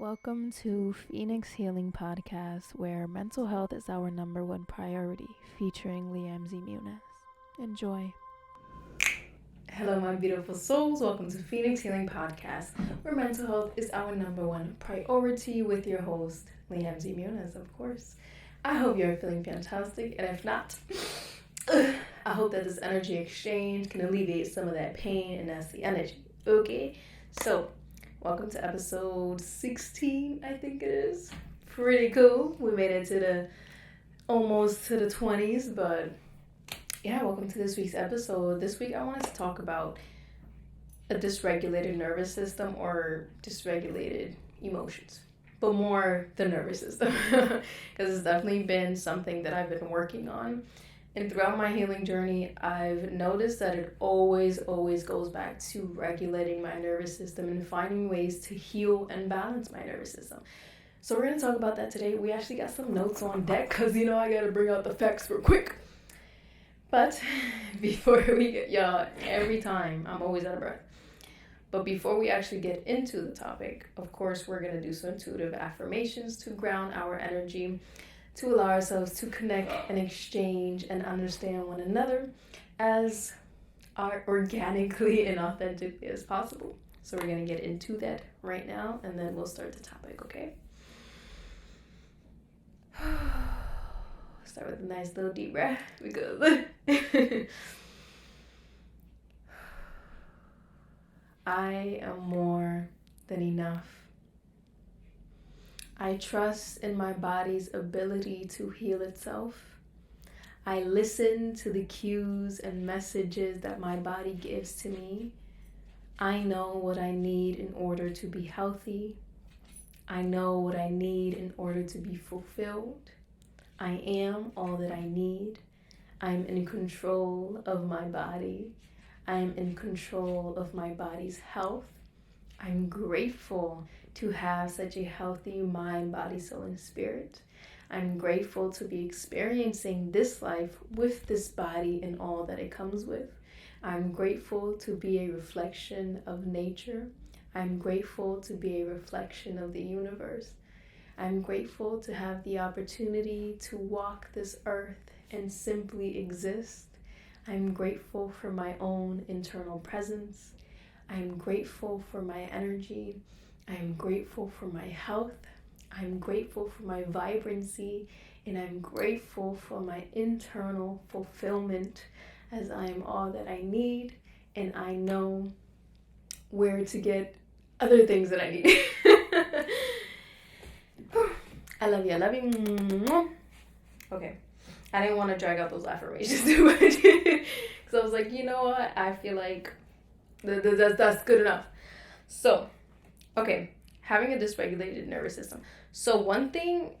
Welcome to Phoenix Healing Podcast, where mental health is our number one priority, featuring Liam Z. Muniz. Enjoy. Hello, my beautiful souls. Welcome to Phoenix Healing Podcast, where mental health is our number one priority, with your host, Liam Z. Muniz, of course. I hope you're feeling fantastic, and if not, I hope that this energy exchange can alleviate some of that pain and nasty energy. Okay? So, welcome to episode 16, I think it is. Pretty cool. We made it to almost to the 20s, but yeah, welcome to this week's episode. This week I wanted to talk about a dysregulated nervous system or dysregulated emotions, but more the nervous system, because it's definitely been something that I've been working on. And throughout my healing journey, I've noticed that it always goes back to regulating my nervous system and finding ways to heal and balance my nervous system. So we're going to talk about that today. We actually got some notes on deck because, I got to bring out the facts real quick. But before we get, every time I'm always out of breath. But before we actually get into the topic, of course, we're going to do some intuitive affirmations to ground our energy, to allow ourselves to connect and exchange and understand one another as organically and authentically as possible. So we're going to get into that right now, and then we'll start the topic, okay? Start with a nice little deep breath, because I am more than enough. I trust in my body's ability to heal itself. I listen to the cues and messages that my body gives to me. I know what I need in order to be healthy. I know what I need in order to be fulfilled. I am all that I need. I'm in control of my body. I'm in control of my body's health. I'm grateful to have such a healthy mind, body, soul, and spirit. I'm grateful to be experiencing this life with this body and all that it comes with. I'm grateful to be a reflection of nature. I'm grateful to be a reflection of the universe. I'm grateful to have the opportunity to walk this earth and simply exist. I'm grateful for my own internal presence. I'm grateful for my energy. I'm grateful for my health. I'm grateful for my vibrancy. And I'm grateful for my internal fulfillment, as I am all that I need. And I know where to get other things that I need. I love you. I love you. Okay. I didn't want to drag out those affirmations too much. Because I was like, you know what? I feel like that's good enough. So, okay, having a dysregulated nervous system. So one thing,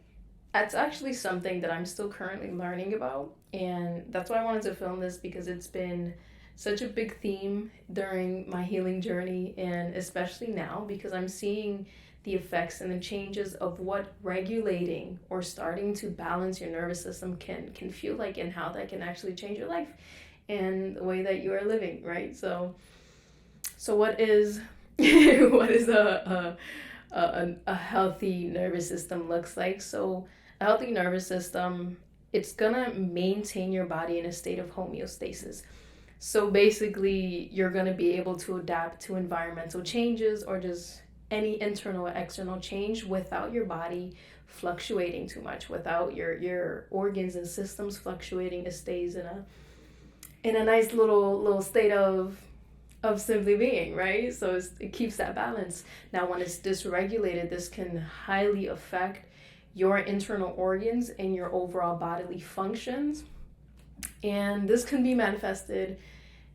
that's actually something that I'm still currently learning about, and that's why I wanted to film this, because it's been such a big theme during my healing journey, and especially now, because I'm seeing the effects and the changes of what regulating or starting to balance your nervous system can feel like, and how that can actually change your life and the way that you are living, right? So what is what is a healthy nervous system looks like? So a healthy nervous system, it's gonna maintain your body in a state of homeostasis. So basically, you're gonna be able to adapt to environmental changes or just any internal or external change without your body fluctuating too much, without your organs and systems fluctuating. It stays in a nice little state of simply being, right? So it keeps that balance. Now, when it's dysregulated, this can highly affect your internal organs and your overall bodily functions. And this can be manifested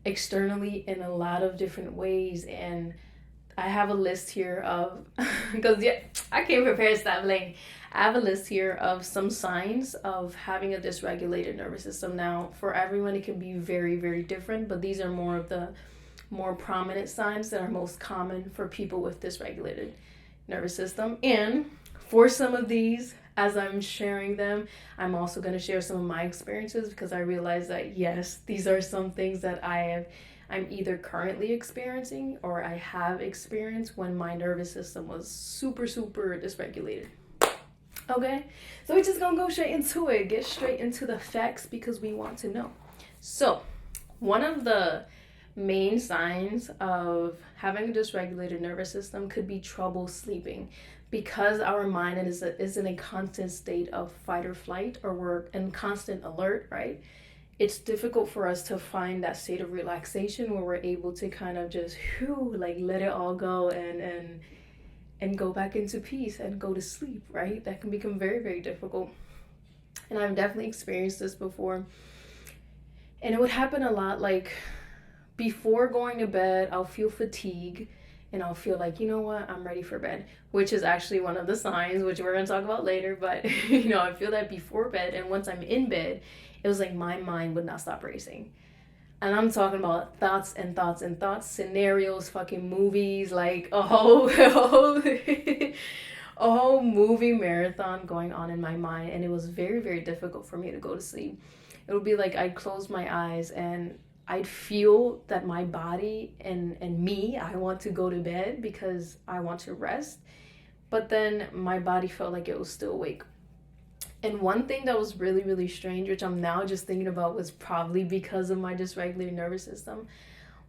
externally in a lot of different ways. And I have a list here of, because I came prepared, stop laying. I have a list here of some signs of having a dysregulated nervous system. Now, for everyone, it can be very, very different, but these are more of the more prominent signs that are most common for people with dysregulated nervous system. And for some of these, as I'm sharing them, I'm also going to share some of my experiences, because I realize that, yes, these are some things that I'm either currently experiencing or I have experienced when my nervous system was super, super dysregulated. Okay, so we're just gonna go straight into it, get straight into the facts because we want to know. So, one of the main signs of having a dysregulated nervous system could be trouble sleeping, because our mind is in a constant state of fight or flight, or we're in constant alert, right? It's difficult for us to find that state of relaxation where we're able to kind of just like let it all go and go back into peace and go to sleep, right? That can become very, very difficult. And I've definitely experienced this before. And it would happen a lot, like before going to bed, I'll feel fatigue and I'll feel like, you know what, I'm ready for bed, which is actually one of the signs, which we're going to talk about later. But, I feel that before bed, and once I'm in bed, it was like my mind would not stop racing. And I'm talking about thoughts and thoughts and thoughts, scenarios, fucking movies, like a whole movie marathon going on in my mind. And it was very, very difficult for me to go to sleep. It would be like I'd close my eyes and I'd feel that my body and me, I want to go to bed because I want to rest. But then my body felt like it was still awake. And one thing that was really, really strange, which I'm now just thinking about, was probably because of my dysregulated nervous system,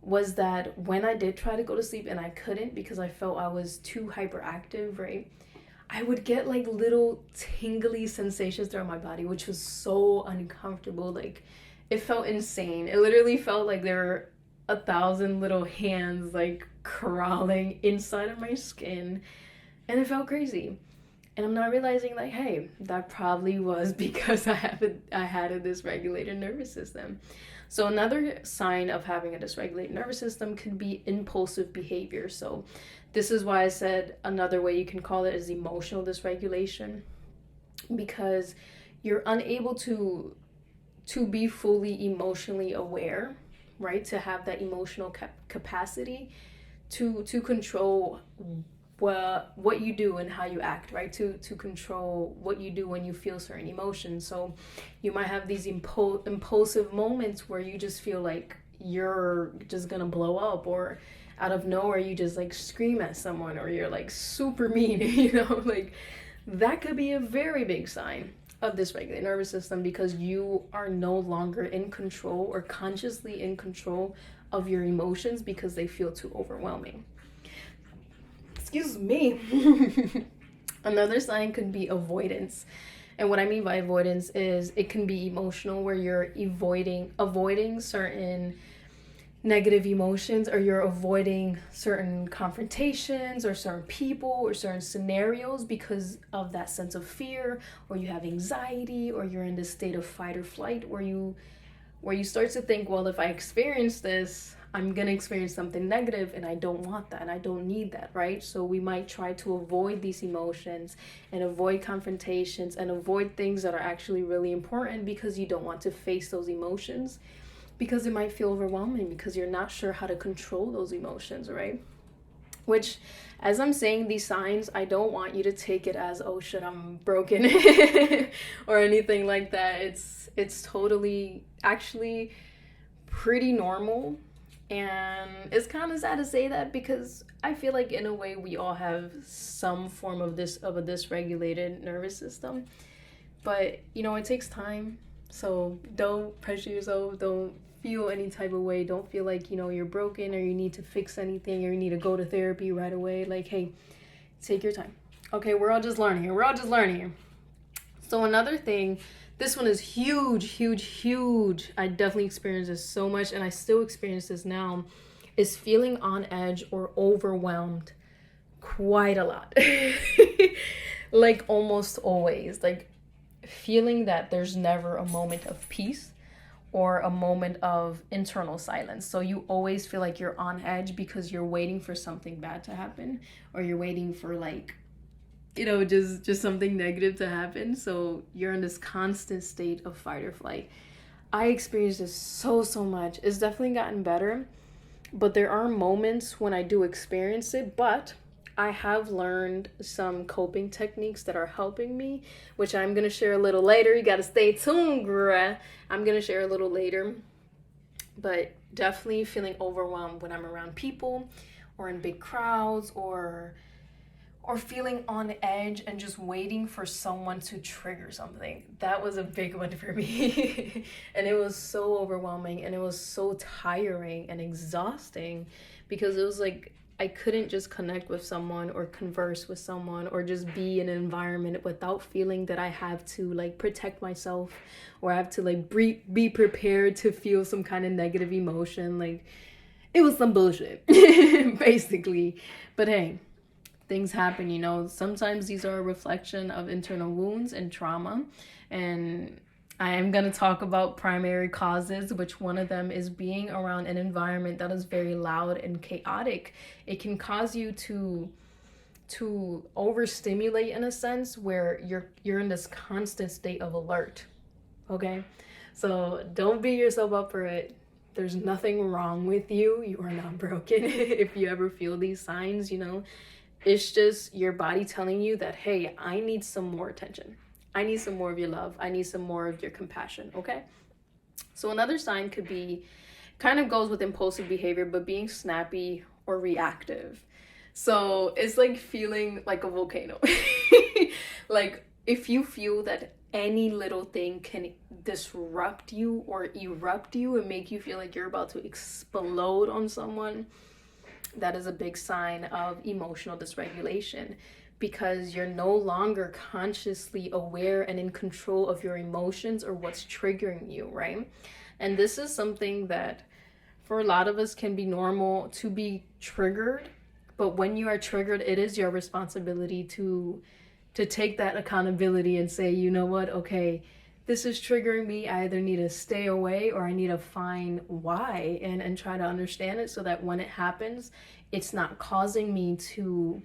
was that when I did try to go to sleep and I couldn't because I felt I was too hyperactive, right? I would get like little tingly sensations throughout my body, which was so uncomfortable. Like, it felt insane. It literally felt like there were 1,000 little hands like crawling inside of my skin, and it felt crazy. And I'm not realizing, like, hey, that probably was because I had a dysregulated nervous system. So another sign of having a dysregulated nervous system could be impulsive behavior. So this is why I said another way you can call it is emotional dysregulation, because you're unable to be fully emotionally aware, right? To have that emotional capacity to control what you do and how you act, right? To control what you do when you feel certain emotions. So you might have these impulsive moments where you just feel like you're just gonna blow up, or out of nowhere you just like scream at someone, or you're like super mean, like that could be a very big sign of dysregulated nervous system, because you are no longer in control or consciously in control of your emotions because they feel too overwhelming. Excuse me. Another sign could be avoidance. And what I mean by avoidance is it can be emotional, where you're avoiding certain negative emotions, or you're avoiding certain confrontations or certain people or certain scenarios because of that sense of fear, or you have anxiety, or you're in this state of fight or flight where you start to think, well, if I experience this, I'm gonna experience something negative, and I don't want that and I don't need that, right? So we might try to avoid these emotions and avoid confrontations and avoid things that are actually really important because you don't want to face those emotions, because it might feel overwhelming, because you're not sure how to control those emotions, right? Which, as I'm saying these signs, I don't want you to take it as, oh shit, I'm broken or anything like that. It's totally actually pretty normal. And it's kind of sad to say that, because I feel like in a way we all have some form of a dysregulated nervous system. But, it takes time. So don't pressure yourself. Don't feel any type of way. Don't feel like, you're broken or you need to fix anything or you need to go to therapy right away. Like, hey, take your time. Okay, we're all just learning here. So another thing, this one is huge. I definitely experienced this so much, and I still experience this now, is feeling on edge or overwhelmed quite a lot. Like almost always. Like feeling that there's never a moment of peace or a moment of internal silence. So you always feel like you're on edge because you're waiting for something bad to happen, or you're waiting for like, just something negative to happen. So you're in this constant state of fight or flight. I experienced this so much. It's definitely gotten better, but there are moments when I do experience it, but I have learned some coping techniques that are helping me, which I'm going to share a little later. You got to stay tuned, bruh. I'm going to share a little later. but definitely feeling overwhelmed when I'm around people or in big crowds, or feeling on edge and just waiting for someone to trigger something. That was a big one for me. And it was so overwhelming, and it was so tiring and exhausting, because it was like I couldn't just connect with someone or converse with someone or just be in an environment without feeling that I have to like protect myself, or I have to like be prepared to feel some kind of negative emotion. Like, it was some bullshit, basically. But hey, things happen, you know. Sometimes these are a reflection of internal wounds and trauma. And I am going to talk about primary causes, which one of them is being around an environment that is very loud and chaotic. It can cause you to overstimulate, in a sense, where you're in this constant state of alert. Okay? So don't beat yourself up for it. There's nothing wrong with you. You are not broken. If you ever feel these signs, you know, it's just your body telling you that, hey, I need some more attention. I need some more of your love. I need some more of your compassion, okay? So another sign could be, kind of goes with impulsive behavior, but being snappy or reactive. So it's like feeling like a volcano. Like, if you feel that any little thing can disrupt you or erupt you and make you feel like you're about to explode on someone, that is a big sign of emotional dysregulation, because you're no longer consciously aware and in control of your emotions or what's triggering you, right? And this is something that for a lot of us can be normal to be triggered, but when you are triggered, it is your responsibility to take that accountability and say, you know what, okay, this is triggering me. I either need to stay away or I need to find why and try to understand it, so that when it happens, it's not causing me to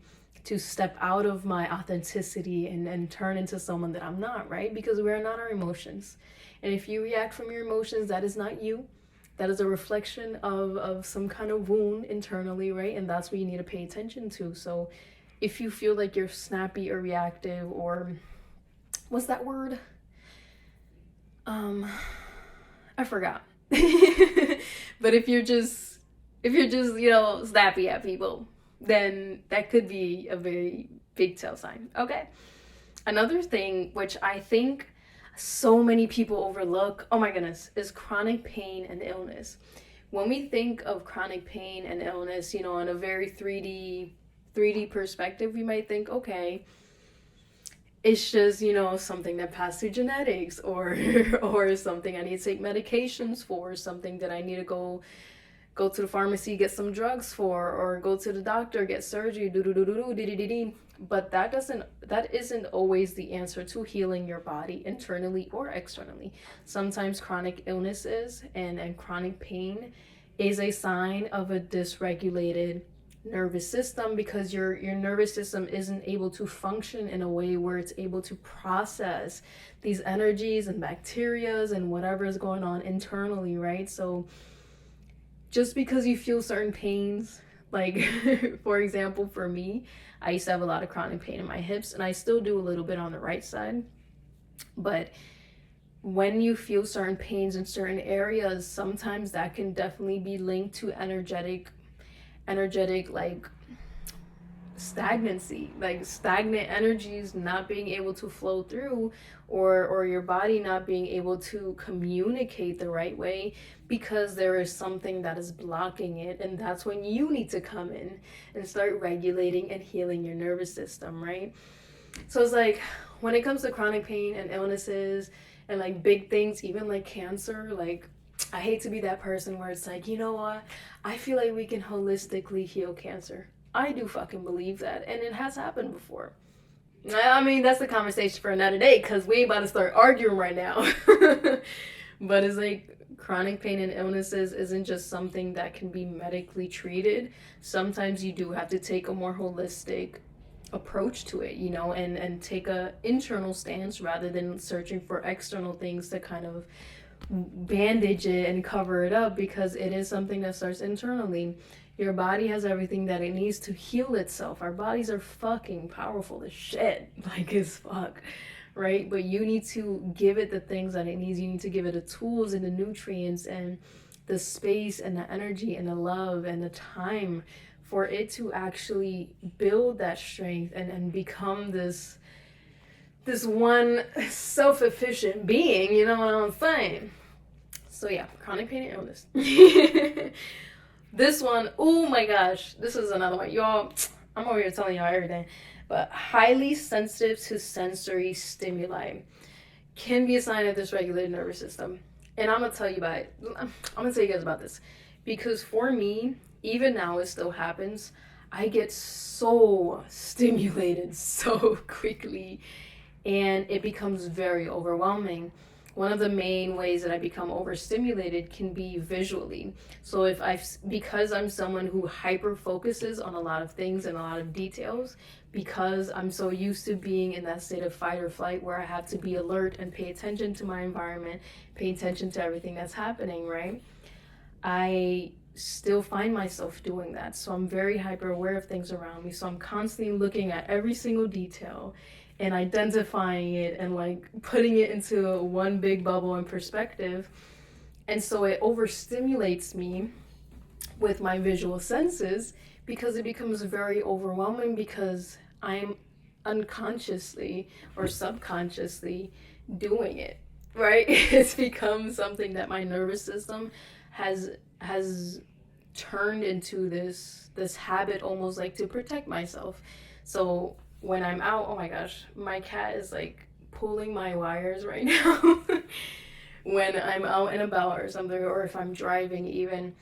step out of my authenticity and turn into someone that I'm not, right? Because we are not our emotions. And if you react from your emotions, that is not you. That is a reflection of some kind of wound internally, right? And that's what you need to pay attention to. So if you feel like you're snappy or reactive, or what's that word? I forgot. But if you're just, you know, snappy at people, then that could be a very big tell sign. Okay. Another thing, which I think so many people overlook, oh my goodness, is chronic pain and illness. When we think of chronic pain and illness, you know, in a very 3D perspective, we might think, okay, it's just, you know, something that passed through genetics, or or something I need to take medications for, something that I need to go to the pharmacy, get some drugs for, or go to the doctor, get surgery, but that isn't always the answer to healing your body internally or externally. Sometimes chronic illnesses and chronic pain is a sign of a dysregulated nervous system, because your nervous system isn't able to function in a way where it's able to process these energies and bacterias and whatever is going on internally, right? So just because you feel certain pains, like for example, for me, I used to have a lot of chronic pain in my hips, and I still do a little bit on the right side. But when you feel certain pains in certain areas, sometimes that can definitely be linked to energetic like stagnancy, like stagnant energies not being able to flow through, or your body not being able to communicate the right way, because there is something that is blocking it. And that's when you need to come in and start regulating and healing your nervous system, right? So it's like, when it comes to chronic pain and illnesses and like big things, even like cancer, like, I hate to be that person where it's like, you know what, I feel like we can holistically heal cancer. I do fucking believe that, and it has happened before. I mean, that's a conversation for another day, because we about to start arguing right now. But it's like, chronic pain and illnesses isn't just something that can be medically treated. Sometimes you do have to take a more holistic approach to it, you know, and take a internal stance rather than searching for external things to kind of bandage it and cover it up, because it is something that starts internally. Your body has everything that it needs to heal itself. Our bodies are fucking powerful as shit, like as fuck, right? But you need to give it the things that it needs. You need to give it the tools and the nutrients and the space and the energy and the love and the time for it to actually build that strength and become this one self-efficient being, you know what I'm saying? So yeah, chronic pain and illness. This one, oh my gosh, this is another one. Y'all, I'm over here telling y'all everything. But highly sensitive to sensory stimuli can be a sign of dysregulated nervous system. And I'm going to tell you about it. I'm going to tell you guys about this. Because for me, even now it still happens. I get so stimulated so quickly. And it becomes very overwhelming. One of the main ways that I become overstimulated can be visually. So because I'm someone who hyper focuses on a lot of things and a lot of details, because I'm so used to being in that state of fight or flight where I have to be alert and pay attention to my environment, pay attention to everything that's happening, right? I still find myself doing that. So I'm very hyper aware of things around me. So I'm constantly looking at every single detail and identifying it and like putting it into one big bubble in perspective. And so it overstimulates me with my visual senses because it becomes very overwhelming because I'm unconsciously or subconsciously doing it, right? It's become something that my nervous system has turned into this habit, almost like to protect myself. So when I'm out, oh my gosh, my cat is like pulling my wires right now. When I'm out and about or something, or if I'm driving even,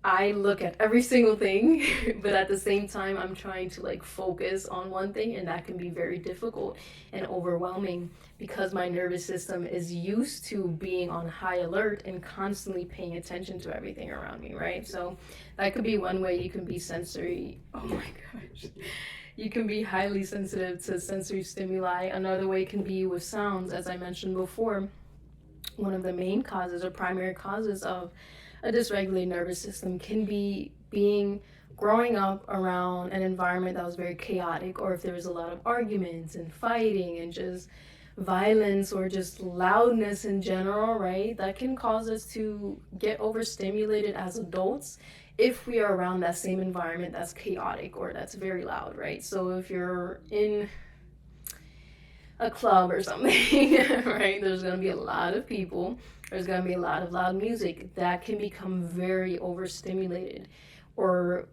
I look at every single thing, but at the same time, I'm trying to like focus on one thing, and that can be very difficult and overwhelming because my nervous system is used to being on high alert and constantly paying attention to everything around me, right? So that could be one way you can be sensory. Oh my gosh. You can be highly sensitive to sensory stimuli. Another way can be with sounds, as I mentioned before. One of the main causes or primary causes of a dysregulated nervous system can be growing up around an environment that was very chaotic, or if there was a lot of arguments and fighting and just violence or just loudness in general, right? That can cause us to get overstimulated as adults if we are around that same environment that's chaotic or that's very loud, right? So if you're in a club or something, right, there's going to be a lot of people, there's going to be a lot of loud music that can become very overstimulating. Or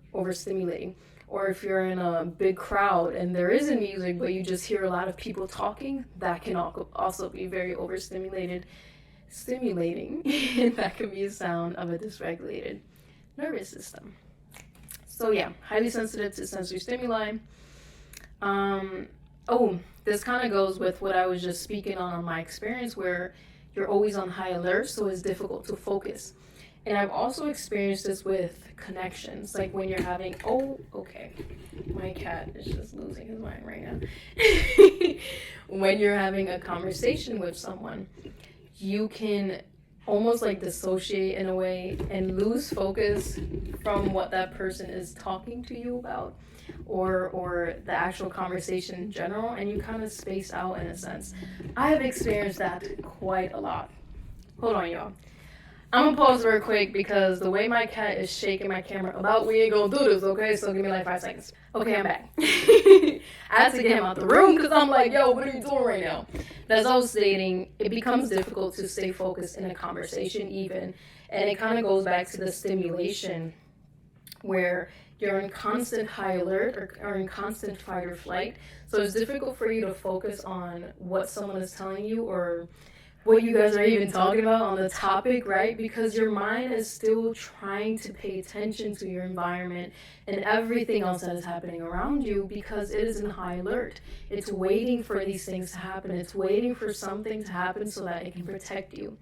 if you're in a big crowd and there isn't music but you just hear a lot of people talking, that can also be very stimulating. And that can be a sound of a dysregulated nervous system. So yeah, highly sensitive to sensory stimuli. This kind of goes with what I was just speaking on my experience, where you're always on high alert, so it's difficult to focus. And I've also experienced this with connections, like when you're having, my cat is just losing his mind right now. When you're having a conversation with someone, you can almost like dissociate in a way and lose focus from what that person is talking to you about, or the actual conversation in general, and you kind of space out in a sense. I have experienced that quite a lot. Hold on, y'all. I'm gonna pause real quick because the way my cat is shaking my camera about, we ain't gonna do this, okay? So give me like 5 seconds. Okay, I'm back. I had to get him out the room because I'm like, yo, what are you doing right now? But as I was stating, it becomes difficult to stay focused in a conversation even. And it kind of goes back to the stimulation where you're in constant high alert or in constant fight or flight. So it's difficult for you to focus on what someone is telling you or what you guys are even talking about on the topic, right? Because your mind is still trying to pay attention to your environment and everything else that is happening around you because it is in high alert. It's waiting for these things to happen. It's waiting for something to happen so that it can protect you.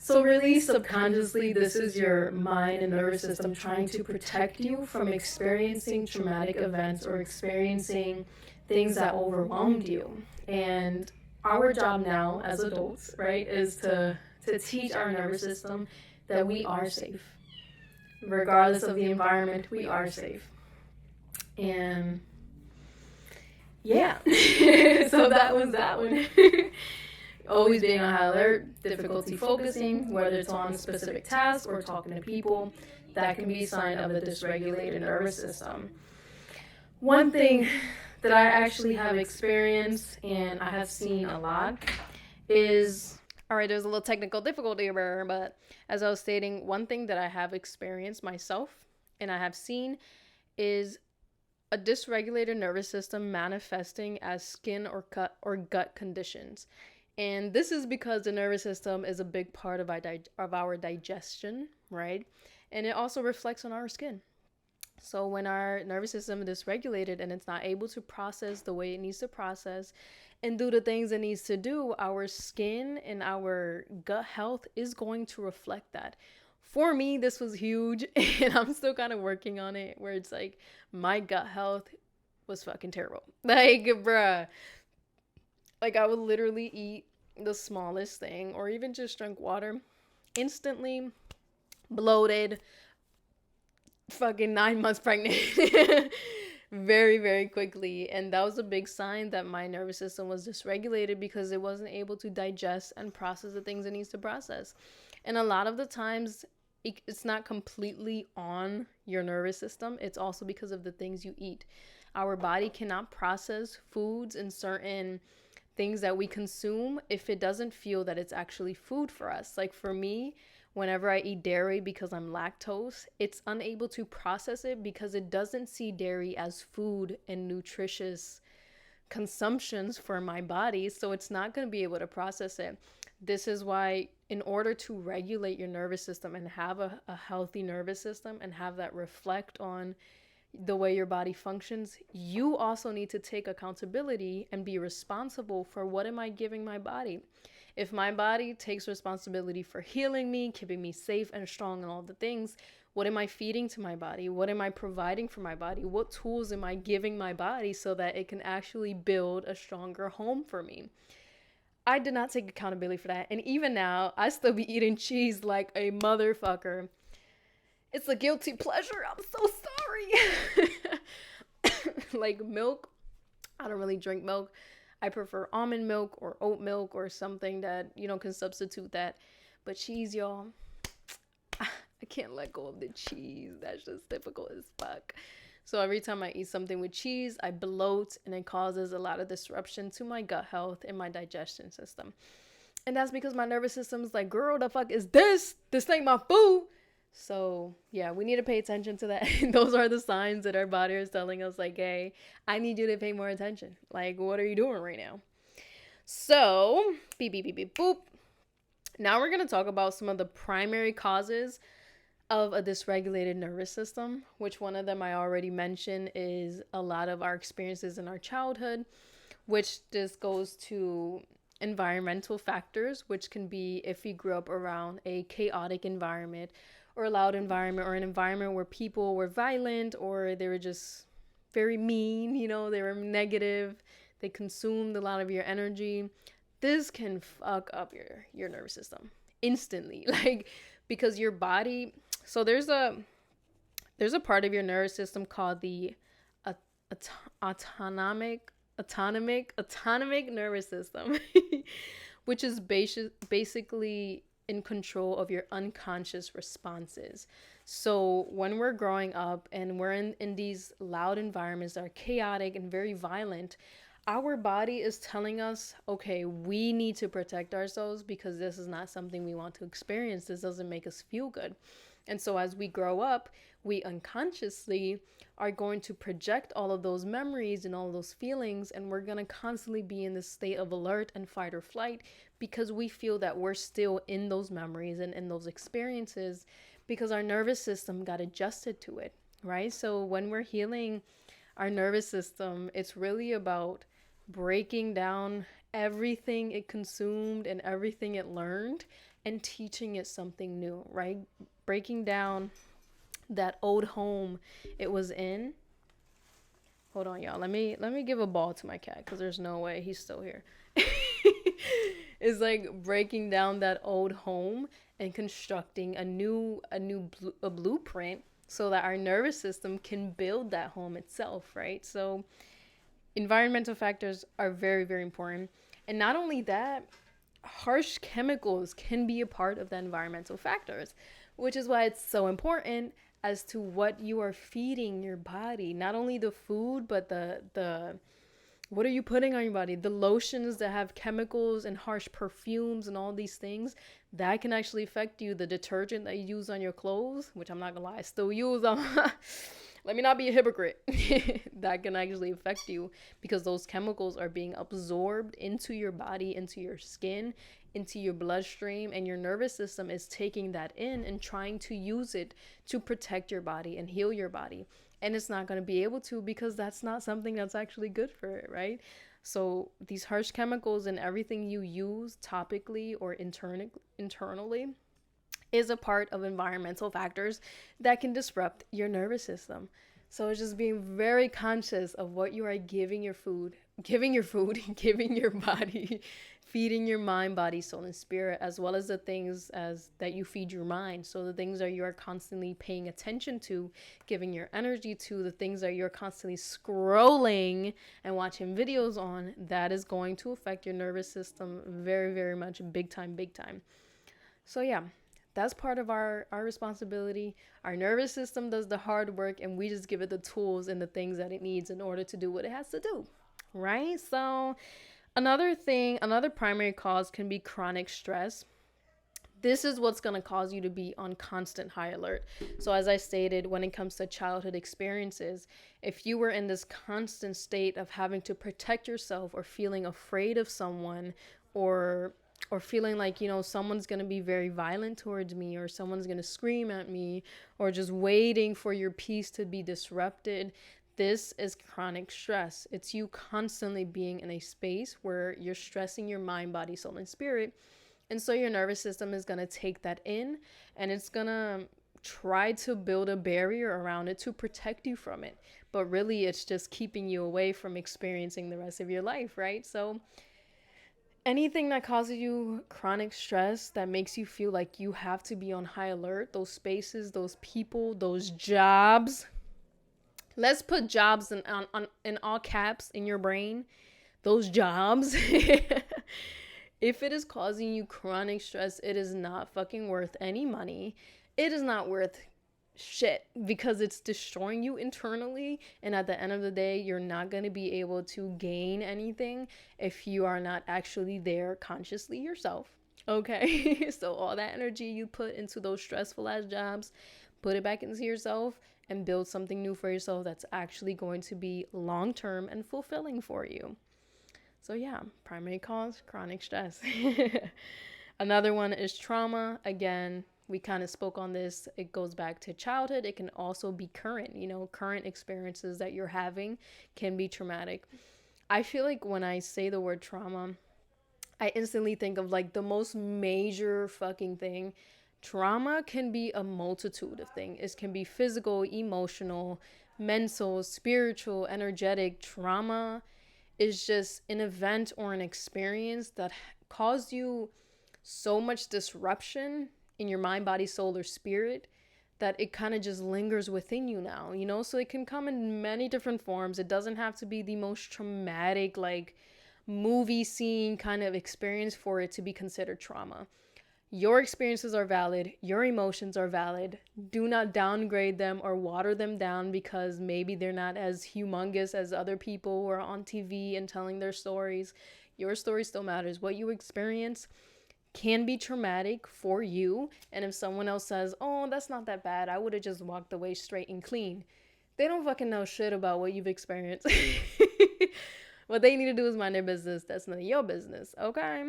So really subconsciously, this is your mind and nervous system trying to protect you from experiencing traumatic events or experiencing things that overwhelmed you. And our job now as adults, right, is to teach our nervous system that we are safe. Regardless of the environment, we are safe. And yeah, so that was that one. always being on high alert, difficulty focusing, whether it's on a specific task or talking to people, that can be a sign of a dysregulated nervous system. One thing that I actually have experienced and I have seen a lot is, all right, there's a little technical difficulty here, but as I was stating, one thing that I have experienced myself and I have seen is a dysregulated nervous system manifesting as skin or gut conditions. And this is because the nervous system is a big part of our digestion, right? And it also reflects on our skin. So when our nervous system is dysregulated and it's not able to process the way it needs to process and do the things it needs to do, our skin and our gut health is going to reflect that. For me, this was huge, and I'm still kind of working on it, where it's like my gut health was fucking terrible. Like, bruh. Like, I would literally eat the smallest thing or even just drink water, instantly bloated, fucking 9 months pregnant. Very, very quickly. And that was a big sign that my nervous system was dysregulated because it wasn't able to digest and process the things it needs to process. And a lot of the times, it's not completely on your nervous system. It's also because of the things you eat. Our body cannot process foods and certain things that we consume if it doesn't feel that it's actually food for us. Like for me, whenever I eat dairy because I'm lactose, it's unable to process it because it doesn't see dairy as food and nutritious consumptions for my body. So it's not going to be able to process it. This is why, in order to regulate your nervous system and have a healthy nervous system and have that reflect on the way your body functions, you also need to take accountability and be responsible for what am I giving my body. If my body takes responsibility for healing me, keeping me safe and strong and all the things, what am I feeding to my body? What am I providing for my body? What tools am I giving my body so that it can actually build a stronger home for me? I did not take accountability for that. And even now, I still be eating cheese like a motherfucker. It's a guilty pleasure. I'm so sorry. Like milk, I don't really drink milk. I prefer almond milk or oat milk or something that, can substitute that. But cheese, y'all, I can't let go of the cheese. That's just difficult as fuck. So every time I eat something with cheese, I bloat and it causes a lot of disruption to my gut health and my digestion system. And that's because my nervous system is like, girl, the fuck is this? This ain't my food. So yeah, we need to pay attention to that. Those are the signs that our body is telling us like, hey, I need you to pay more attention. Like, what are you doing right now? So, beep, beep, beep, beep, boop. Now we're going to talk about some of the primary causes of a dysregulated nervous system, which one of them I already mentioned is a lot of our experiences in our childhood, which this goes to environmental factors, which can be if we grew up around a chaotic environment or a loud environment or an environment where people were violent or they were just very mean, they were negative, they consumed a lot of your energy. This can fuck up your nervous system instantly, like, because your body, so there's a part of your nervous system called the autonomic nervous system, which is basically in control of your unconscious responses. So when we're growing up and we're in these loud environments that are chaotic and very violent, our body is telling us, okay, we need to protect ourselves because this is not something we want to experience. This doesn't make us feel good. And so as we grow up, we unconsciously are going to project all of those memories and all those feelings, and we're going to constantly be in this state of alert and fight or flight because we feel that we're still in those memories and in those experiences because our nervous system got adjusted to it, right? So when we're healing our nervous system, it's really about breaking down everything it consumed and everything it learned and teaching it something new, right? Breaking down that old home it was in. Hold on, y'all. Let me give a ball to my cat because there's no way he's still here. It's like breaking down that old home and constructing a blueprint so that our nervous system can build that home itself, right? So environmental factors are very, very important. And not only that, harsh chemicals can be a part of the environmental factors, which is why it's so important as to what you are feeding your body. Not only the food, but the what are you putting on your body? The lotions that have chemicals and harsh perfumes and all these things, that can actually affect you. The detergent that you use on your clothes, which I'm not gonna lie, I still use on let me not be a hypocrite. That can actually affect you because those chemicals are being absorbed into your body, into your skin, into your bloodstream, and your nervous system is taking that in and trying to use it to protect your body and heal your body. And it's not going to be able to because that's not something that's actually good for it, right? So these harsh chemicals and everything you use topically or internally is a part of environmental factors that can disrupt your nervous system. So it's just being very conscious of what you are giving your food, giving your body, feeding your mind, body, soul, and spirit, as well as the things as that you feed your mind. So the things that you are constantly paying attention to, giving your energy to, the things that you're constantly scrolling and watching videos on, that is going to affect your nervous system very, very much, big time, big time. So yeah, that's part of our responsibility. Our nervous system does the hard work and we just give it the tools and the things that it needs in order to do what it has to do, right? So another primary cause can be chronic stress. This is what's going to cause you to be on constant high alert. So as I stated, when it comes to childhood experiences, if you were in this constant state of having to protect yourself or feeling afraid of someone or feeling like, someone's going to be very violent towards me or someone's going to scream at me or just waiting for your peace to be disrupted, this is chronic stress. It's you constantly being in a space where you're stressing your mind, body, soul, and spirit. And so your nervous system is going to take that in and it's going to try to build a barrier around it to protect you from it. But really, it's just keeping you away from experiencing the rest of your life, right? So anything that causes you chronic stress, that makes you feel like you have to be on high alert, those spaces, those people, those jobs. Let's put jobs in all caps in your brain. Those jobs. If it is causing you chronic stress, it is not fucking worth any money. It is not worth shit because it's destroying you internally, and at the end of the day you're not going to be able to gain anything if you are not actually there consciously yourself. Okay. So all that energy you put into those stressful ass jobs, put it back into yourself and build something new for yourself that's actually going to be long-term and fulfilling for you. So yeah, primary cause, chronic stress. Another one is trauma. Again, we kind of spoke on this. It goes back to childhood. It can also be current. Current experiences that you're having can be traumatic. I feel like when I say the word trauma, I instantly think of like the most major fucking thing. Trauma can be a multitude of things. It can be physical, emotional, mental, spiritual, energetic. Trauma is just an event or an experience that caused you so much disruption in your mind, body, soul, or spirit that it kind of just lingers within you now, so it can come in many different forms. It doesn't have to be the most traumatic, like movie scene kind of experience for it to be considered trauma. Your experiences are valid. Your emotions are valid. Do not downgrade them or water them down because maybe they're not as humongous as other people who are on TV and telling their stories. Your story still matters. What you experience can be traumatic for you. And if someone else says, oh, that's not that bad, I would have just walked away straight and clean, they don't fucking know shit about what you've experienced. What they need to do is mind their business. That's none of your business, okay?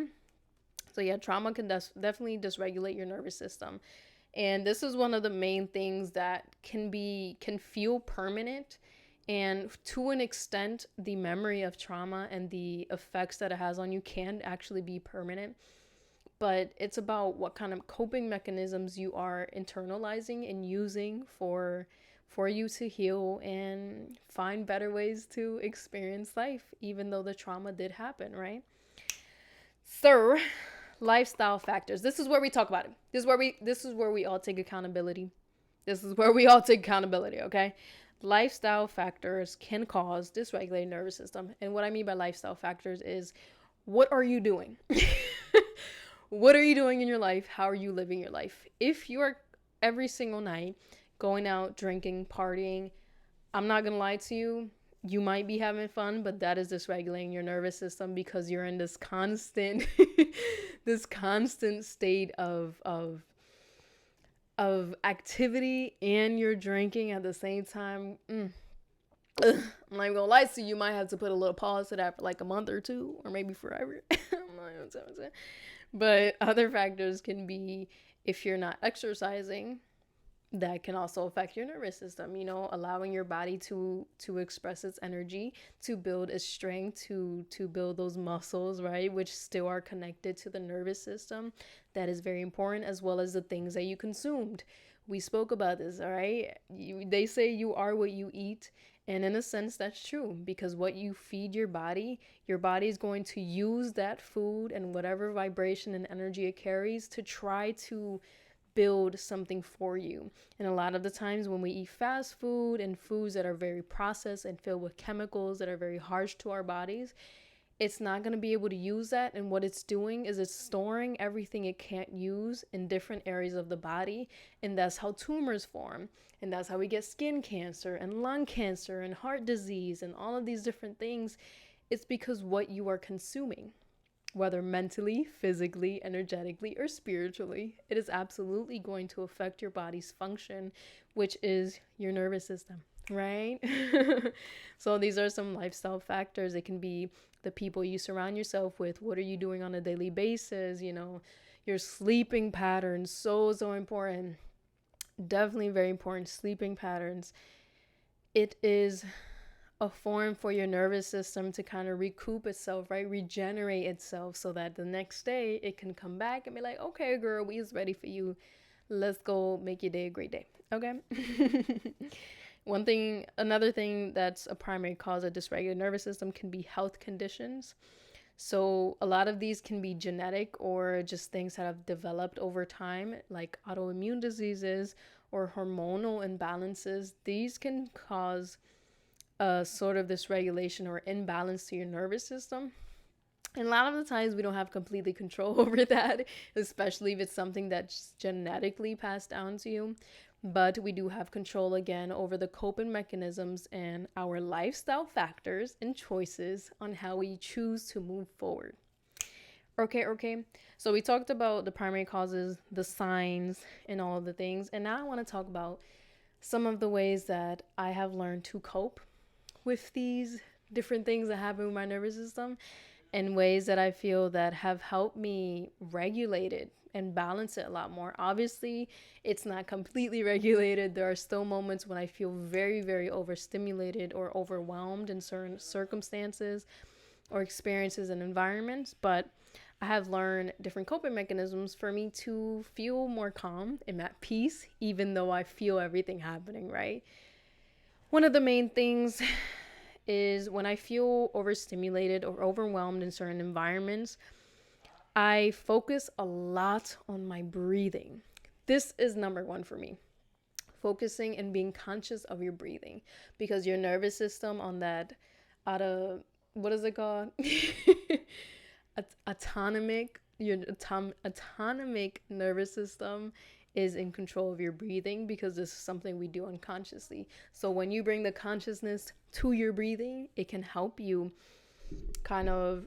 So yeah, trauma can definitely dysregulate your nervous system. And this is one of the main things that can feel permanent. And to an extent, the memory of trauma and the effects that it has on you can actually be permanent. But it's about what kind of coping mechanisms you are internalizing and using for you to heal and find better ways to experience life, even though the trauma did happen, right? So, lifestyle factors. This is where we talk about it. This is where we all take accountability. Okay? Lifestyle factors can cause dysregulated nervous system. And what I mean by lifestyle factors is, what are you doing? what are you doing in your life? How are you living your life? If you are every single night going out, drinking, partying, I'm not gonna lie to you, you might be having fun, but that is dysregulating your nervous system because you're in this constant this constant state of activity, and you're drinking at the same time. I'm not even gonna lie to you, you might have to put a little pause to that for like a month or two, or maybe forever. I'm not even saying. But other factors can be if you're not exercising, that can also affect your nervous system, allowing your body to express its energy, to build its strength, to build those muscles, right, which still are connected to the nervous system. That is very important, as well as the things that you consumed. We spoke about this, all right? They say you are what you eat. And in a sense, that's true, because what you feed your body is going to use that food and whatever vibration and energy it carries to try to build something for you. And a lot of the times when we eat fast food and foods that are very processed and filled with chemicals that are very harsh to our bodies, it's not going to be able to use that. And what it's doing is it's storing everything it can't use in different areas of the body. And that's how tumors form. And that's how we get skin cancer and lung cancer and heart disease and all of these different things. It's because what you are consuming, whether mentally, physically, energetically, or spiritually, it is absolutely going to affect your body's function, which is your nervous system, right? So these are some lifestyle factors. It can be the people you surround yourself with. What are you doing on a daily basis? Your sleeping patterns, so important. Definitely very important, sleeping patterns. It is a form for your nervous system to kind of recoup itself, right? Regenerate itself so that the next day it can come back and be like, okay, girl, we is ready for you. Let's go make your day a great day. Okay. Another thing that's a primary cause of dysregulated nervous system can be health conditions. So a lot of these can be genetic or just things that have developed over time, like autoimmune diseases or hormonal imbalances. These can cause sort of dysregulation or imbalance to your nervous system. And a lot of the times we don't have completely control over that, especially if it's something that's genetically passed down to you. But we do have control again over the coping mechanisms and our lifestyle factors and choices on how we choose to move forward. Okay. So we talked about the primary causes, the signs, and all of the things. And now I want to talk about some of the ways that I have learned to cope with these different things that happen with my nervous system, and ways that I feel that have helped me regulate it and balance it a lot more. Obviously, it's not completely regulated. There are still moments when I feel very, very overstimulated or overwhelmed in certain circumstances or experiences and environments, but I have learned different coping mechanisms for me to feel more calm and at peace, even though I feel everything happening, right? One of the main things is when I feel overstimulated or overwhelmed in certain environments, I focus a lot on my breathing. This is number one for me. Focusing and being conscious of your breathing, because your nervous system on that what is it called? Your autonomic nervous system is in control of your breathing, because this is something we do unconsciously. So when you bring the consciousness to your breathing, it can help you kind of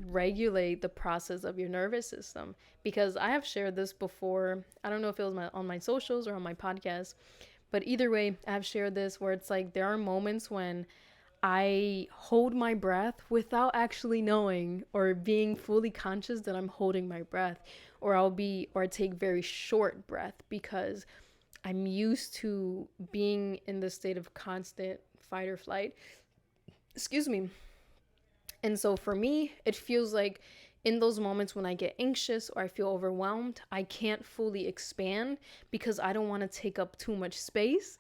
regulate the process of your nervous system. Because I have shared this before. I don't know if it was on my socials or on my podcast, but either way, I've shared this where it's like there are moments when I hold my breath without actually knowing or being fully conscious that I'm holding my breath, or I take very short breath because I'm used to being in this state of constant fight or flight. Excuse me. And so for me, it feels like in those moments when I get anxious or I feel overwhelmed, I can't fully expand because I don't want to take up too much space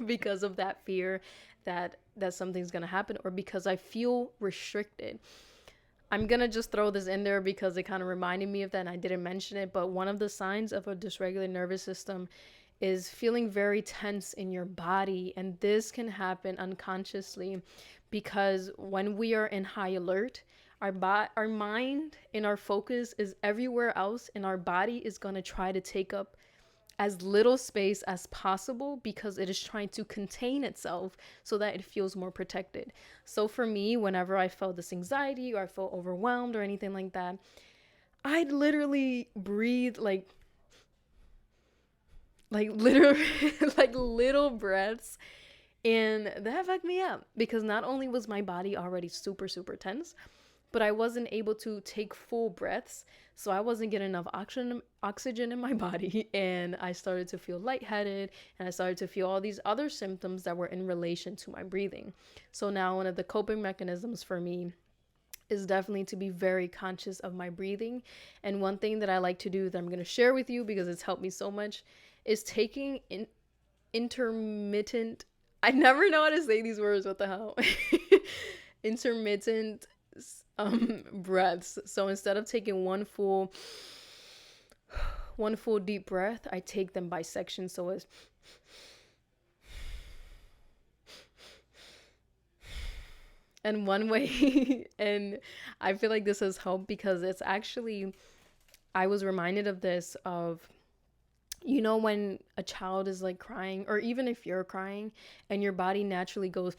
because of that fear that something's going to happen, or because I feel restricted. I'm going to just throw this in there because it kind of reminded me of that and I didn't mention it. But one of the signs of a dysregulated nervous system is feeling very tense in your body. And this can happen unconsciously because when we are in high alert, our mind and our focus is everywhere else, and our body is going to try to take up as little space as possible because it is trying to contain itself so that it feels more protected. So for me, whenever I felt this anxiety or I felt overwhelmed or anything like that, I'd literally breathe like literally like little breaths, and that fucked me up because not only was my body already super super tense, but I wasn't able to take full breaths. So I wasn't getting enough oxygen in my body, and I started to feel lightheaded, and I started to feel all these other symptoms that were in relation to my breathing. So now one of the coping mechanisms for me is definitely to be very conscious of my breathing. And one thing that I like to do that I'm going to share with you because it's helped me so much is taking intermittent, I never know how to say these words, what the hell? Intermittent breaths. So instead of taking one full deep breath, I take them by section. So it's and one way and I feel like this has helped because it's actually, I was reminded of this of, you know, when a child is like crying, or even if you're crying and your body naturally goes,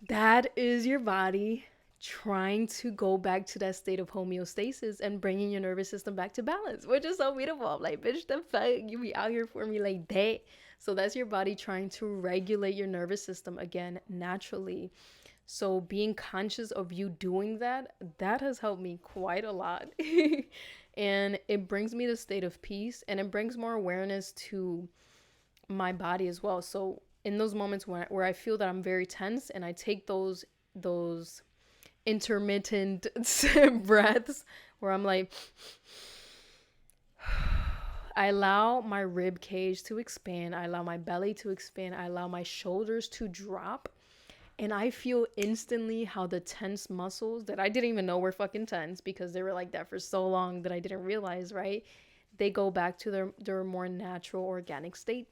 that is your body trying to go back to that state of homeostasis and bringing your nervous system back to balance, which is so beautiful. I'm like, bitch, the fuck, you be out here for me like that. So that's your body trying to regulate your nervous system again naturally. So being conscious of you doing that, that has helped me quite a lot. And it brings me to a state of peace, and it brings more awareness to my body as well. So in those moments where I feel that I'm very tense and I take those intermittent breaths where I'm like, I allow my rib cage to expand, I allow my belly to expand, I allow my shoulders to drop, and I feel instantly how the tense muscles that I didn't even know were fucking tense because they were like that for so long that I didn't realize, right? They go back to their more natural organic state.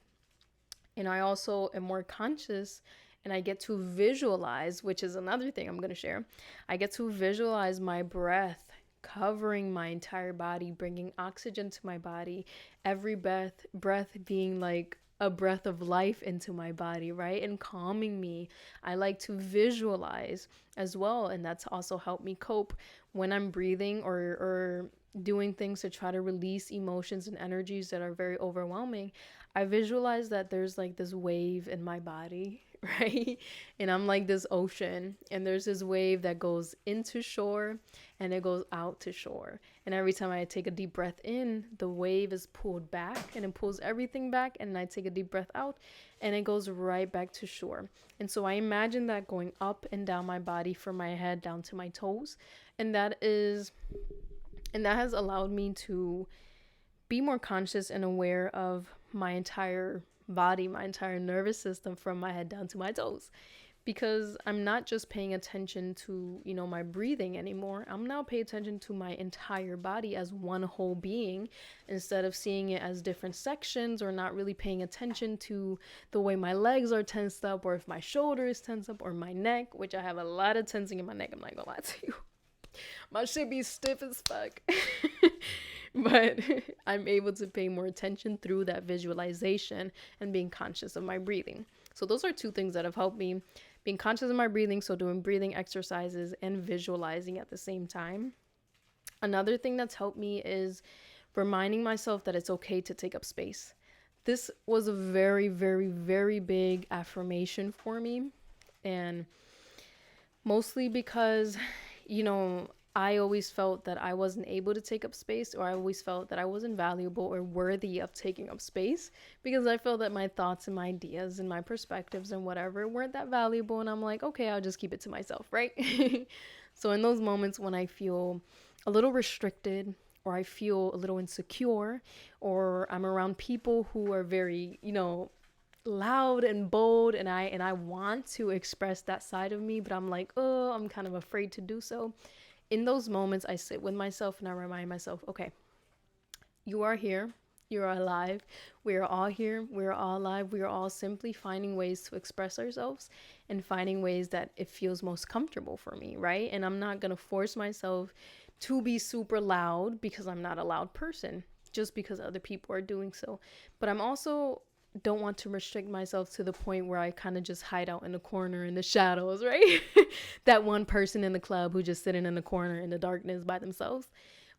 And I also am more conscious, and I get to visualize, which is another thing I'm going to share. I get to visualize my breath covering my entire body, bringing oxygen to my body, every breath being like a breath of life into my body, right? And calming me. I like to visualize as well, and that's also helped me cope when I'm breathing or doing things to try to release emotions and energies that are very overwhelming. I visualize that there's like this wave in my body, right? And I'm like this ocean, and there's this wave that goes into shore and it goes out to shore. And every time I take a deep breath in, the wave is pulled back and it pulls everything back. And I take a deep breath out and it goes right back to shore. And so I imagine that going up and down my body from my head down to my toes. And that has allowed me to be more conscious and aware of my entire body, my entire nervous system from my head down to my toes. Because I'm not just paying attention to, you know, my breathing anymore. I'm now paying attention to my entire body as one whole being instead of seeing it as different sections, or not really paying attention to the way my legs are tensed up, or if my shoulder is tensed up, or my neck, which I have a lot of tensing in my neck. I'm not gonna lie to you. My shit be stiff as fuck. But I'm able to pay more attention through that visualization and being conscious of my breathing. So those are two things that have helped me: being conscious of my breathing, so doing breathing exercises, and visualizing at the same time. Another thing that's helped me is reminding myself that it's okay to take up space. This was a very, very, very big affirmation for me. And mostly because, you know, I always felt that I wasn't able to take up space, or I always felt that I wasn't valuable or worthy of taking up space, because I felt that my thoughts and my ideas and my perspectives and whatever weren't that valuable. And I'm like, okay, I'll just keep it to myself, right? So in those moments when I feel a little restricted, or I feel a little insecure, or I'm around people who are very, you know, loud and bold, and I want to express that side of me, but I'm like, oh, I'm kind of afraid to do so. In those moments, I sit with myself and I remind myself, okay, you are here, You are alive. We are all here. We are all alive. We are all simply finding ways to express ourselves and finding ways that it feels most comfortable for me, right? And I'm not going to force myself to be super loud because I'm not a loud person just because other people are doing so. But I'm also don't want to restrict myself to the point where I kind of just hide out in the corner in the shadows, right? That one person in the club who just sitting in the corner in the darkness by themselves.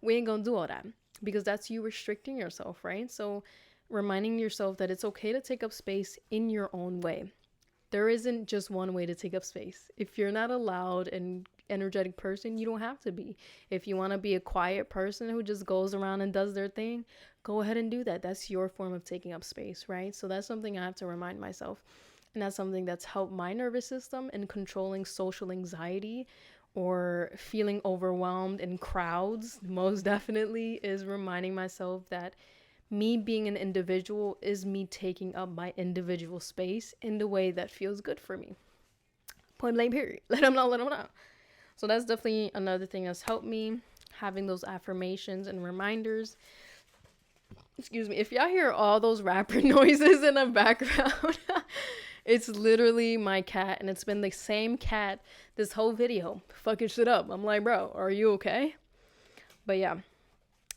We ain't gonna do all that because that's you restricting yourself, right? So reminding yourself that it's okay to take up space in your own way. There isn't just one way to take up space. If you're not a loud and energetic person, you don't have to be. If you want to be a quiet person who just goes around and does their thing, go ahead and do that. That's your form of taking up space, right? So that's something I have to remind myself. And that's something that's helped my nervous system in controlling social anxiety or feeling overwhelmed in crowds. Most definitely is reminding myself that me being an individual is me taking up my individual space in the way that feels good for me. Point blank, period. Let them know. So that's definitely another thing that's helped me, having those affirmations and reminders. Excuse me. If y'all hear all those rapper noises in the background, it's literally my cat, and it's been the same cat this whole video, fucking shit up. I'm like, bro, are you okay? But yeah,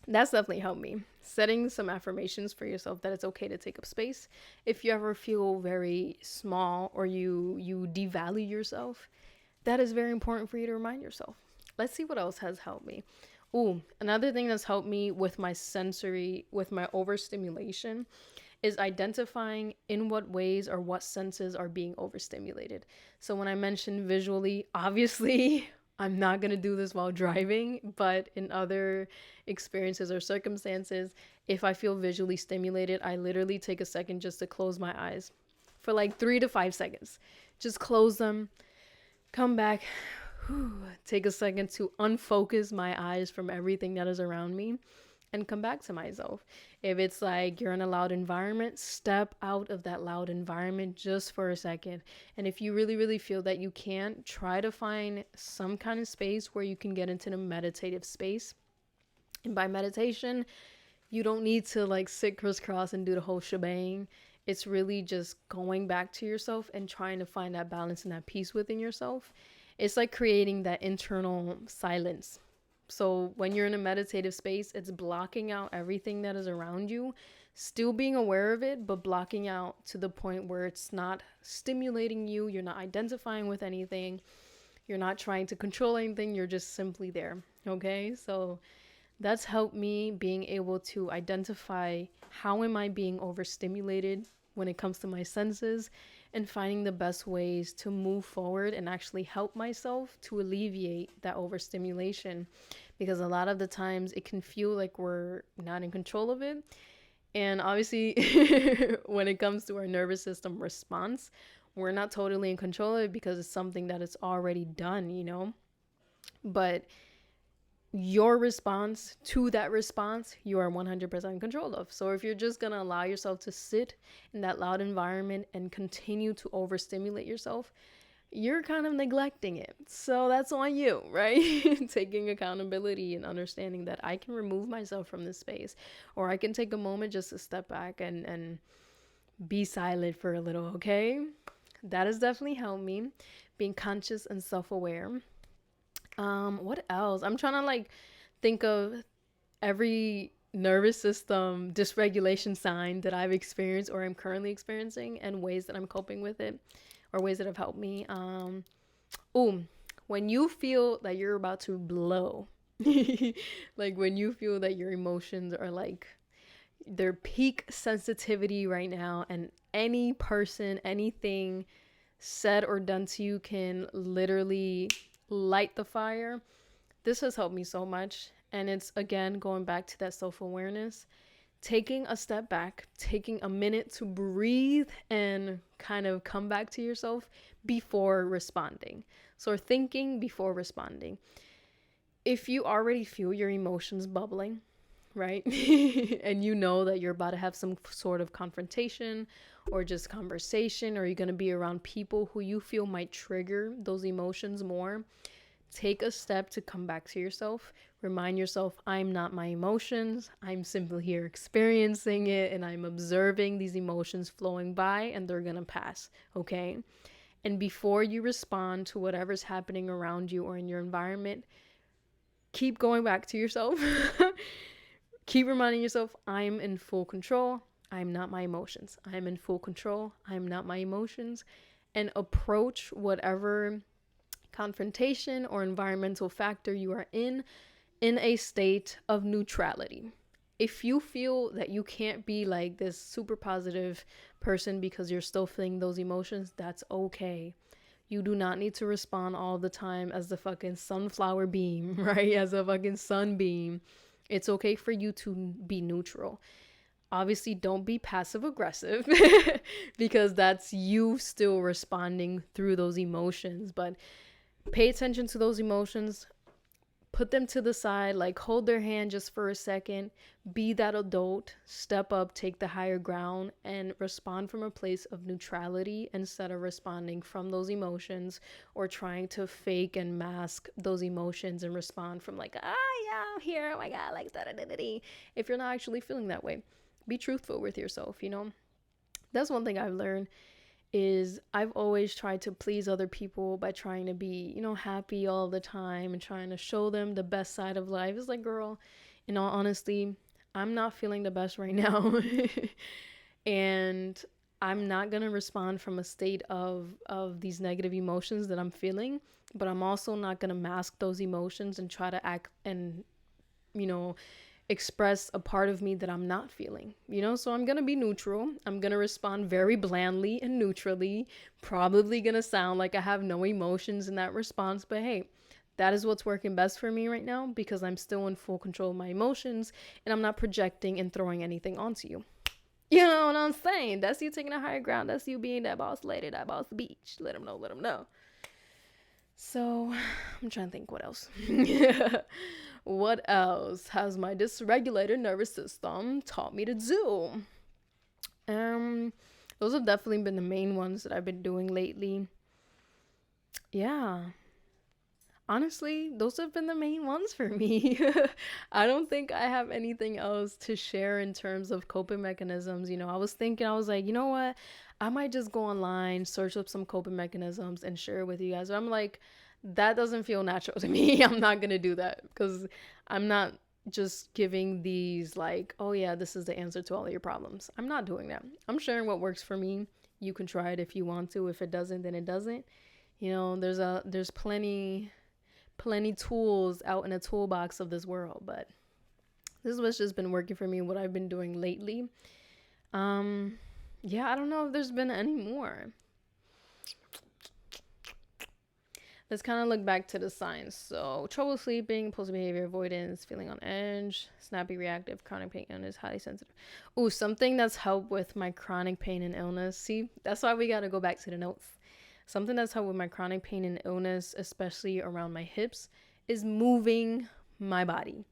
that's definitely helped me. Setting some affirmations for yourself that it's okay to take up space. If you ever feel very small or you devalue yourself, that is very important for you to remind yourself. Let's see what else has helped me. Ooh, another thing that's helped me with my overstimulation is identifying in what ways or what senses are being overstimulated. So when I mentioned visually, obviously, I'm not going to do this while driving, but in other experiences or circumstances, if I feel visually stimulated, I literally take a second just to close my eyes for like 3 to 5 seconds. Just close them, come back, take a second to unfocus my eyes from everything that is around me and come back to myself. If it's like you're in a loud environment, step out of that loud environment just for a second. And if you really, really feel that you can't, try to find some kind of space where you can get into the meditative space. And by meditation, you don't need to like sit crisscross and do the whole shebang. It's really just going back to yourself and trying to find that balance and that peace within yourself. It's like creating that internal silence. So when you're in a meditative space, it's blocking out everything that is around you, still being aware of it, but blocking out to the point where it's not stimulating you. You're not identifying with anything. You're not trying to control anything. You're just simply there. Okay. So that's helped me being able to identify how am I being overstimulated when it comes to my senses, and finding the best ways to move forward and actually help myself to alleviate that overstimulation. Because a lot of the times it can feel like we're not in control of it. And obviously, when it comes to our nervous system response, we're not totally in control of it because it's something that is already done, you know? But your response to that response, you are 100% in control of. So if you're just going to allow yourself to sit in that loud environment and continue to overstimulate yourself, you're kind of neglecting it. So that's on you, right? Taking accountability and understanding that I can remove myself from this space, or I can take a moment just to step back and be silent for a little, okay? That has definitely helped me. Being conscious and self-aware. What else? I'm trying to like think of every nervous system dysregulation sign that I've experienced or I'm currently experiencing, and ways that I'm coping with it, or ways that have helped me. When you feel that you're about to blow, like when you feel that your emotions are like their peak sensitivity right now, and any person, anything said or done to you can literally light the fire. This has helped me so much. And it's, again, going back to that self-awareness, taking a step back, taking a minute to breathe and kind of come back to yourself before responding. So thinking before responding. If you already feel your emotions bubbling, right? And you know that you're about to have some sort of confrontation or just conversation, or you're going to be around people who you feel might trigger those emotions more, take a step to come back to yourself. Remind yourself, I'm not my emotions. I'm simply here experiencing it, and I'm observing these emotions flowing by, and they're going to pass. Okay. And before you respond to whatever's happening around you or in your environment, keep going back to yourself. Keep reminding yourself, I'm in full control. I'm not my emotions. I'm in full control. I'm not my emotions. And approach whatever confrontation or environmental factor you are in a state of neutrality. If you feel that you can't be like this super positive person because you're still feeling those emotions, that's okay. You do not need to respond all the time as the fucking sunflower beam, right? As a fucking sunbeam. It's okay for you to be neutral. Obviously, don't be passive aggressive because that's you still responding through those emotions. But pay attention to those emotions. Put them to the side, like hold their hand just for a second, be that adult, step up, take the higher ground, and respond from a place of neutrality instead of responding from those emotions or trying to fake and mask those emotions and respond from like, yeah, I'm here, oh my God, like da-da-da-da-da. If you're not actually feeling that way, be truthful with yourself, you know? That's one thing I've learned is I've always tried to please other people by trying to be, you know, happy all the time and trying to show them the best side of life. It's like, girl, in all honesty, I'm not feeling the best right now. And I'm not going to respond from a state of these negative emotions that I'm feeling, but I'm also not going to mask those emotions and try to act and, you know, express a part of me that I'm not feeling, you know? So I'm going to be neutral. I'm going to respond very blandly and neutrally, probably going to sound like I have no emotions in that response, but hey, that is what's working best for me right now because I'm still in full control of my emotions and I'm not projecting and throwing anything onto you. You know what I'm saying? That's you taking a higher ground. That's you being that boss lady, that boss bitch. Let them know. So I'm trying to think what else. What else has my dysregulated nervous system taught me to do? Those have definitely been the main ones that I've been doing lately. Yeah. Honestly, those have been the main ones for me. I don't think I have anything else to share in terms of coping mechanisms. You know, I was like, you know what? I might just go online, search up some coping mechanisms and share it with you guys. But I'm like, that doesn't feel natural to me. I'm not going to do that because I'm not just giving these like, oh yeah, this is the answer to all of your problems. I'm not doing that. I'm sharing what works for me. You can try it if you want to. If it doesn't, then it doesn't. You know, there's plenty tools out in a toolbox of this world, but this is what's just been working for me, what I've been doing lately. Yeah, I don't know if there's been any more. Let's kind of look back to the signs. So trouble sleeping, impulsive behavior, avoidance, feeling on edge, snappy, reactive, chronic pain, illness, highly sensitive. Ooh, something that's helped with my chronic pain and illness. See, that's why we got to go back to the notes. Something that's helped with my chronic pain and illness, especially around my hips, is moving my body.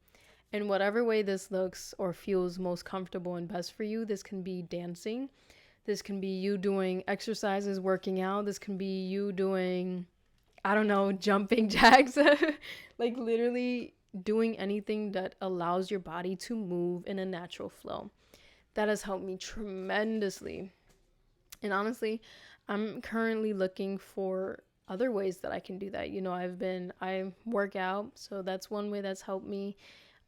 In whatever way this looks or feels most comfortable and best for you, this can be dancing. This can be you doing exercises, working out. This can be you doing, I don't know, jumping jacks. Like literally doing anything that allows your body to move in a natural flow. That has helped me tremendously. And honestly, I'm currently looking for other ways that I can do that. You know, I work out, so that's one way that's helped me.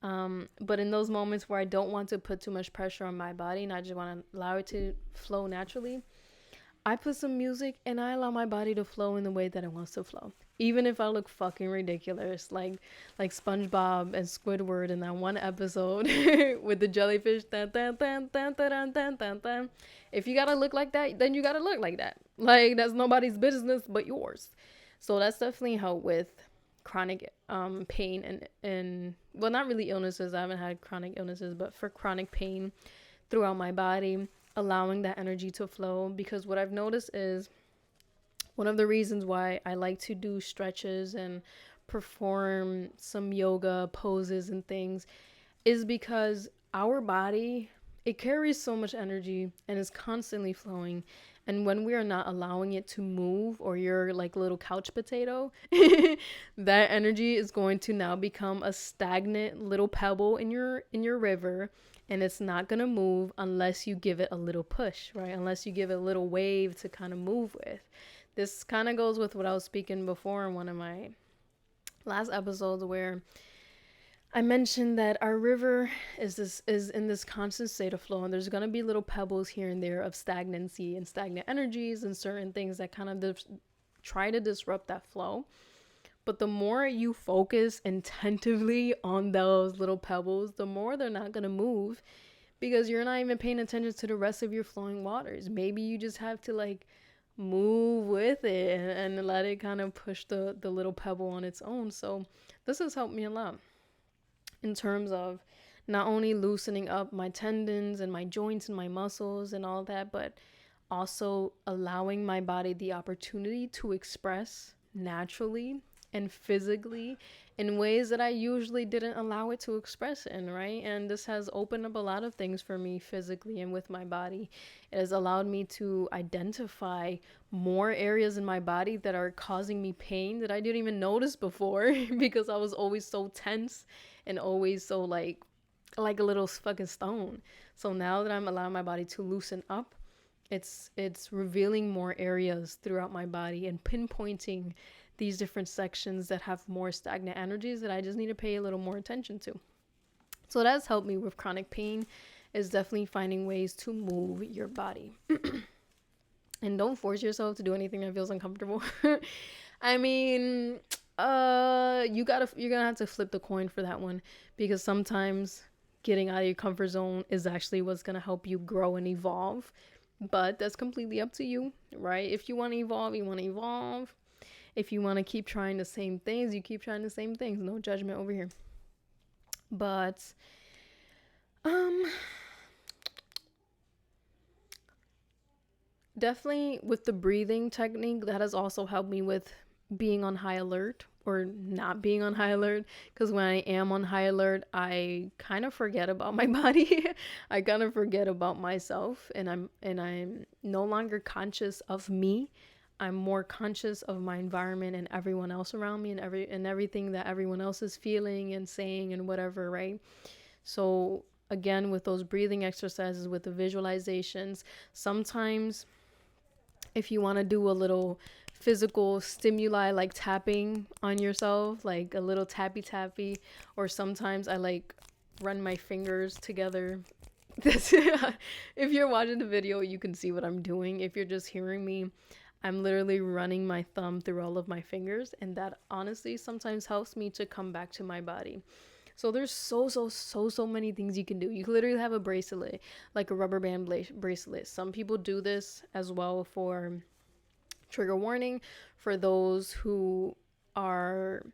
But in those moments where I don't want to put too much pressure on my body and I just want to allow it to flow naturally, I put some music and I allow my body to flow in the way that it wants to flow. Even if I look fucking ridiculous, like SpongeBob and Squidward in that one episode with the jellyfish. Dun, dun, dun, dun, dun, dun, dun, dun. If you gotta look like that, then you gotta look like that. Like that's nobody's business but yours. So that's definitely helped with chronic pain and well, not really illnesses. I haven't had chronic illnesses, but for chronic pain throughout my body, allowing that energy to flow. Because what I've noticed is one of the reasons why I like to do stretches and perform some yoga poses and things is because our body, it carries so much energy and is constantly flowing. And when we are not allowing it to move, or you're like a little couch potato, that energy is going to now become a stagnant little pebble in your river, and it's not going to move unless you give it a little push, right? Unless you give it a little wave to kind of move with. This kind of goes with what I was speaking before in one of my last episodes, where I mentioned that our river is in this constant state of flow, and there's gonna be little pebbles here and there of stagnancy and stagnant energies and certain things that kind of try to disrupt that flow. But the more you focus attentively on those little pebbles, the more they're not gonna move, because you're not even paying attention to the rest of your flowing waters. Maybe you just have to like move with it and let it kind of push the little pebble on its own. So this has helped me a lot in terms of not only loosening up my tendons and my joints and my muscles and all that, but also allowing my body the opportunity to express naturally and physically in ways that I usually didn't allow it to express in, right? And this has opened up a lot of things for me physically and with my body. It has allowed me to identify more areas in my body that are causing me pain that I didn't even notice before because I was always so tense and always so like a little fucking stone. So now that I'm allowing my body to loosen up, it's revealing more areas throughout my body and pinpointing these different sections that have more stagnant energies that I just need to pay a little more attention to. So that's helped me with chronic pain, is definitely finding ways to move your body. And don't force yourself to do anything that feels uncomfortable. I mean, you're gonna have to flip the coin for that one, because sometimes getting out of your comfort zone is actually what's gonna help you grow and evolve. But that's completely up to you, right? If you want to evolve, you want to evolve. If you want to keep trying the same things, you keep trying the same things. No judgment over here. But definitely with the breathing technique, that has also helped me with being on high alert or not being on high alert, because when I am on high alert, I kind of forget about my body. I kind of forget about myself, and I'm no longer conscious of me. I'm more conscious of my environment and everyone else around me, and everything that everyone else is feeling and saying and whatever, right? So again, with those breathing exercises, with the visualizations, sometimes if you want to do a little physical stimuli like tapping on yourself, like a little tappy, or sometimes I like run my fingers together. If you're watching the video, you can see what I'm doing. If you're just hearing me, I'm literally running my thumb through all of my fingers, and that honestly sometimes helps me to come back to my body. So there's so many things you can do. You can literally have a bracelet, like a rubber band bracelet. Some people do this as well for trigger warning, for those who are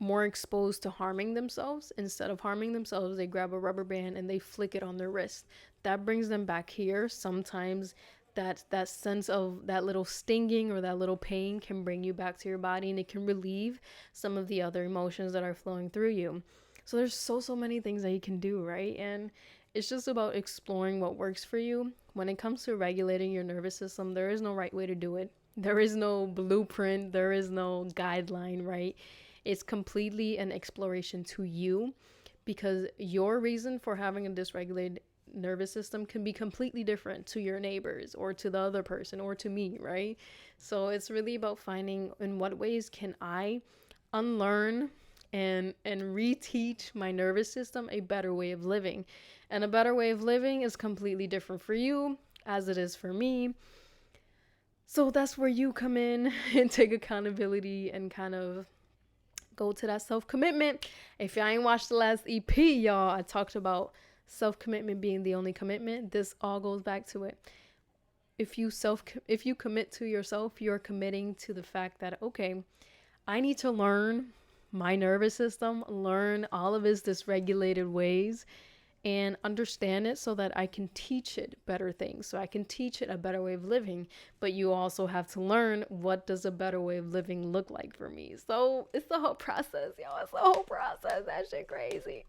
more exposed to harming themselves. Instead of harming themselves, they grab a rubber band and they flick it on their wrist. That brings them back here. Sometimes that sense of that little stinging or that little pain can bring you back to your body, and it can relieve some of the other emotions that are flowing through you. So there's so many things that you can do, right? And it's just about exploring what works for you. When it comes to regulating your nervous system, there is no right way to do it. There is no blueprint. There is no guideline, right? It's completely an exploration to you, because your reason for having a dysregulated nervous system can be completely different to your neighbors or to the other person or to me, right? So it's really about finding in what ways can I unlearn and reteach my nervous system a better way of living. And a better way of living is completely different for you as it is for me. So that's where you come in and take accountability and kind of go to that self-commitment. If y'all ain't watched the last EP, y'all, I talked about self-commitment being the only commitment. This all goes back to it. If you commit to yourself, you're committing to the fact that, okay, I need to learn my nervous system, learn all of its dysregulated ways, and understand it so that I can teach it better things, so I can teach it a better way of living. But you also have to learn, what does a better way of living look like for me? So it's the whole process, y'all. It's the whole process. That shit crazy.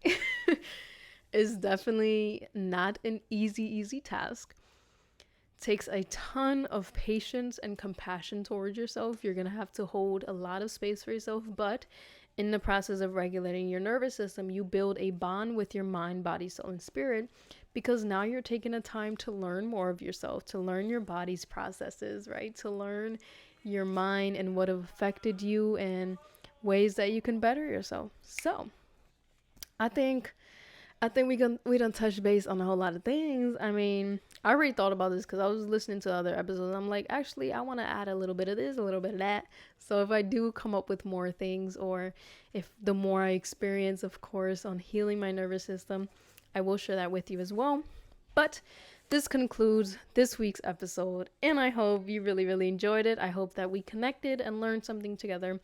It's definitely not an easy task takes a ton of patience and compassion towards yourself. You're going to have to hold a lot of space for yourself, but in the process of regulating your nervous system, you build a bond with your mind, body, soul, and spirit, because now you're taking the time to learn more of yourself, to learn your body's processes, right? To learn your mind and what have affected you and ways that you can better yourself. So I think we done touch base on a whole lot of things. I mean, I already thought about this because I was listening to other episodes. I'm like, actually, I want to add a little bit of this, a little bit of that. So if I do come up with more things, or if the more I experience, of course, on healing my nervous system, I will share that with you as well. But this concludes this week's episode, and I hope you really, really enjoyed it. I hope that we connected and learned something together.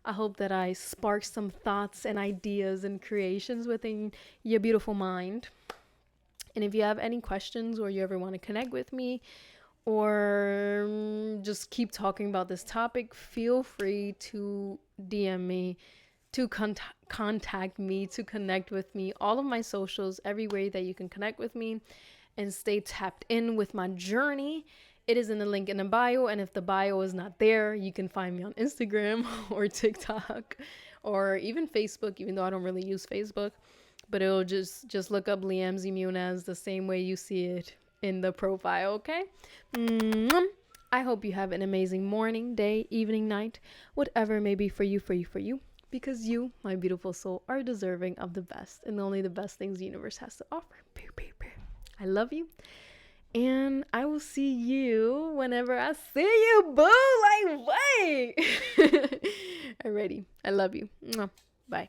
I hope that I sparked some thoughts and ideas and creations within your beautiful mind. And if you have any questions, or you ever want to connect with me, or just keep talking about this topic, feel free to DM me, to contact me, to connect with me. All of my socials, every way that you can connect with me and stay tapped in with my journey, it is in the link in the bio. And if the bio is not there, you can find me on Instagram or TikTok or even Facebook, even though I don't really use Facebook. But it'll just look up Liam's Munez the same way you see it in the profile, okay? I hope you have an amazing morning, day, evening, night, whatever it may be for you. Because you, my beautiful soul, are deserving of the best and only the best things the universe has to offer. I love you. And I will see you whenever I see you, boo. Like, wait. Alrighty. I love you. Bye.